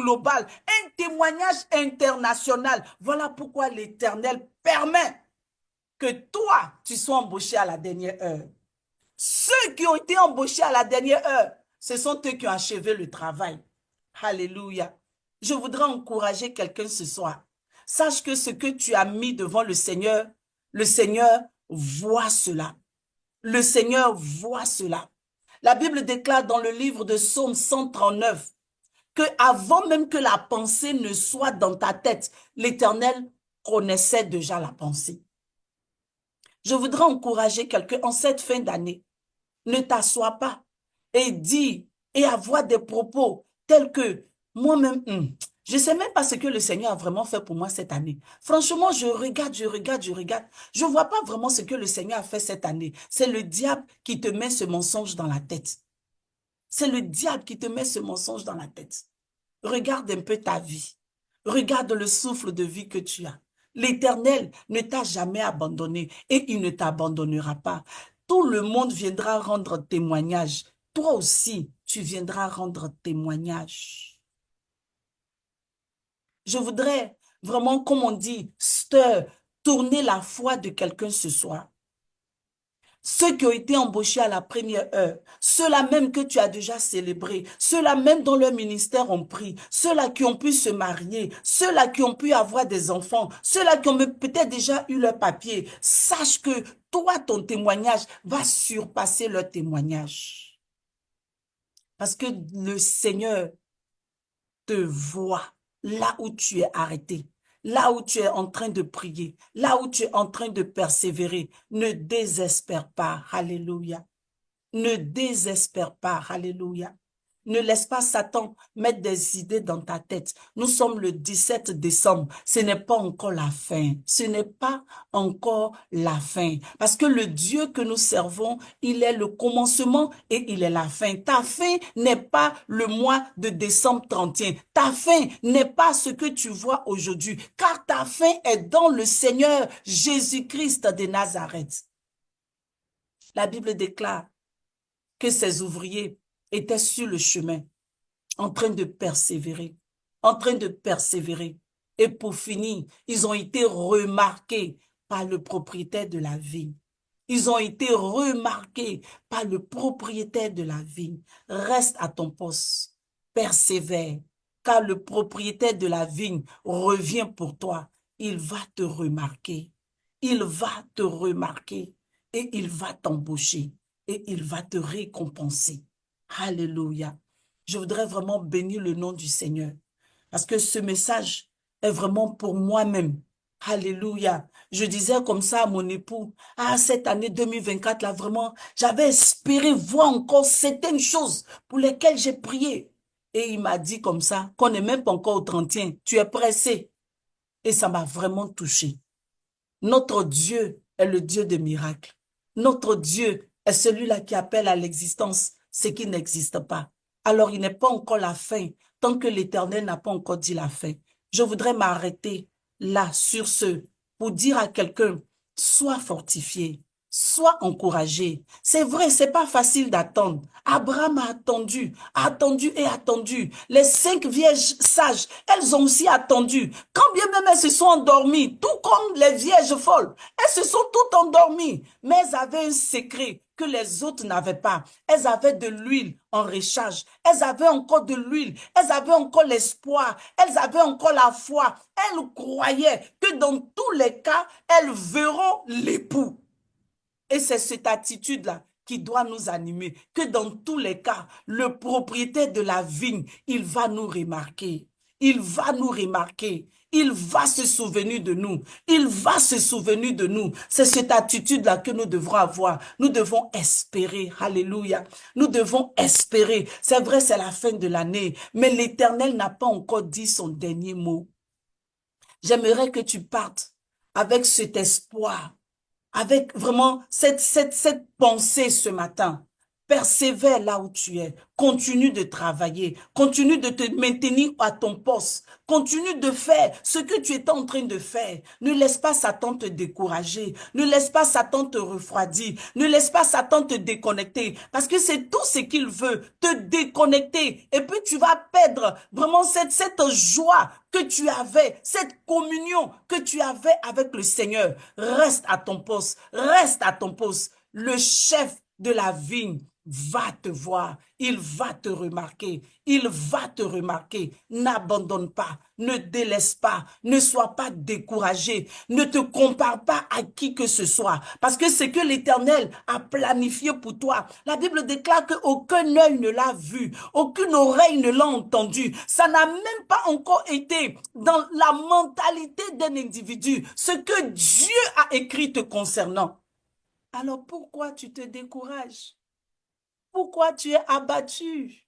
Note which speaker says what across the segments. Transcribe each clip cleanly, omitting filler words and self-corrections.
Speaker 1: global, un témoignage international. Voilà pourquoi l'Éternel permet que toi, tu sois embauché à la dernière heure. Ceux qui ont été embauchés à la dernière heure, ce sont eux qui ont achevé le travail. Alléluia. Je voudrais encourager quelqu'un ce soir. Sache que ce que tu as mis devant le Seigneur voit cela. Le Seigneur voit cela. La Bible déclare dans le livre de Psaume 139 que avant même que la pensée ne soit dans ta tête, l'Éternel connaissait déjà la pensée. Je voudrais encourager quelqu'un en cette fin d'année. Ne t'assois pas et dis et avoir des propos tels que moi-même, je ne sais même pas ce que le Seigneur a vraiment fait pour moi cette année. Franchement, je regarde. Je ne vois pas vraiment ce que le Seigneur a fait cette année. C'est le diable qui te met ce mensonge dans la tête. C'est le diable qui te met ce mensonge dans la tête. Regarde un peu ta vie. Regarde le souffle de vie que tu as. L'Éternel ne t'a jamais abandonné et il ne t'abandonnera pas. Tout le monde viendra rendre témoignage. Toi aussi, tu viendras rendre témoignage. Je voudrais vraiment, comme on dit, tourner la foi de quelqu'un ce soir. Ceux qui ont été embauchés à la première heure, ceux-là même que tu as déjà célébrés, ceux-là même dont leur ministère ont pris, ceux-là qui ont pu se marier, ceux-là qui ont pu avoir des enfants, ceux-là qui ont peut-être déjà eu leur papier, sache que toi, ton témoignage va surpasser leur témoignage. Parce que le Seigneur te voit là où tu es arrêté. Là où tu es en train de prier, là où tu es en train de persévérer, ne désespère pas. Alléluia. Ne désespère pas. Alléluia. Ne laisse pas Satan mettre des idées dans ta tête. Nous sommes le 17 décembre. Ce n'est pas encore la fin. Ce n'est pas encore la fin. Parce que le Dieu que nous servons, il est le commencement et il est la fin. Ta fin n'est pas le mois de décembre 31. Ta fin n'est pas ce que tu vois aujourd'hui. Car ta fin est dans le Seigneur Jésus-Christ de Nazareth. La Bible déclare que ces ouvriers étaient sur le chemin, en train de persévérer, en train de persévérer. Et pour finir, ils ont été remarqués par le propriétaire de la vigne. Ils ont été remarqués par le propriétaire de la vigne. Reste à ton poste, persévère, car le propriétaire de la vigne revient pour toi. Il va te remarquer. Il va te remarquer et il va t'embaucher et il va te récompenser. Alléluia. Je voudrais vraiment bénir le nom du Seigneur parce que ce message est vraiment pour moi-même. Alléluia. Je disais comme ça à mon époux, cette année 2024 là, vraiment, j'avais espéré voir encore certaines choses pour lesquelles j'ai prié. Et il m'a dit comme ça, qu'on n'est même pas encore au 31, tu es pressé. Et ça m'a vraiment touché. Notre Dieu est le Dieu des miracles. Notre Dieu est celui-là qui appelle à l'existence ce qui n'existe pas. Alors il n'est pas encore la fin, tant que l'Éternel n'a pas encore dit la fin. Je voudrais m'arrêter là sur ce pour dire à quelqu'un, sois fortifié, sois encouragé. C'est vrai, c'est pas facile d'attendre. Abraham a attendu et attendu. Les 5 vierges sages, elles ont aussi attendu. Quand bien même elles se sont endormies, tout comme les vierges folles, elles se sont toutes endormies. Mais elles avaient un secret que les autres n'avaient pas. Elles avaient de l'huile en recharge. Elles avaient encore de l'huile. Elles avaient encore l'espoir. Elles avaient encore la foi. Elles croyaient que dans tous les cas, elles verront l'époux. Et c'est cette attitude-là qui doit nous animer, que dans tous les cas, le propriétaire de la vigne, il va nous remarquer. Il va nous remarquer. Il va se souvenir de nous. Il va se souvenir de nous. C'est cette attitude-là que nous devrons avoir. Nous devons espérer. Alléluia. Nous devons espérer. C'est vrai, c'est la fin de l'année, mais l'Éternel n'a pas encore dit son dernier mot. J'aimerais que tu partes avec cet espoir, avec vraiment cette pensée ce matin. Persévère là où tu es. Continue de travailler. Continue de te maintenir à ton poste. Continue de faire ce que tu étais en train de faire. Ne laisse pas Satan te décourager. Ne laisse pas Satan te refroidir. Ne laisse pas Satan te déconnecter. Parce que c'est tout ce qu'il veut, te déconnecter. Et puis tu vas perdre vraiment cette joie que tu avais, cette communion que tu avais avec le Seigneur. Reste à ton poste. Reste à ton poste. Le chef de la vigne va te voir, il va te remarquer, il va te remarquer. N'abandonne pas, ne délaisse pas, ne sois pas découragé, ne te compare pas à qui que ce soit, parce que c'est que l'Éternel a planifié pour toi. La Bible déclare qu'aucun œil ne l'a vu, aucune oreille ne l'a entendu. Ça n'a même pas encore été dans la mentalité d'un individu, ce que Dieu a écrit te concernant. Alors pourquoi tu te décourages? Pourquoi tu es abattu?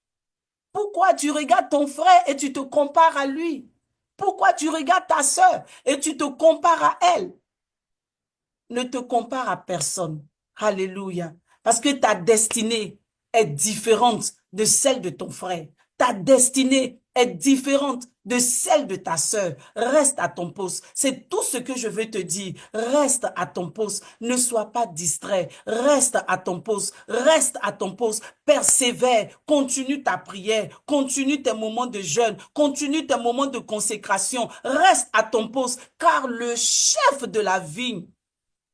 Speaker 1: Pourquoi tu regardes ton frère et tu te compares à lui? Pourquoi tu regardes ta sœur et tu te compares à elle? Ne te compare à personne. Alléluia. Parce que ta destinée est différente de celle de ton frère. Ta destinée est différente de celle de ta sœur. Reste à ton poste. C'est tout ce que je veux te dire. Reste à ton poste. Ne sois pas distrait. Reste à ton poste. Reste à ton poste. Persévère. Continue ta prière. Continue tes moments de jeûne. Continue tes moments de consécration. Reste à ton poste. Car le chef de la vigne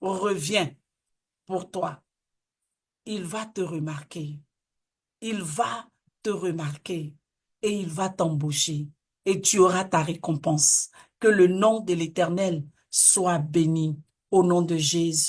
Speaker 1: revient pour toi. Il va te remarquer. Il va te remarquer et il va t'embaucher et tu auras ta récompense. Que le nom de l'Éternel soit béni au nom de Jésus.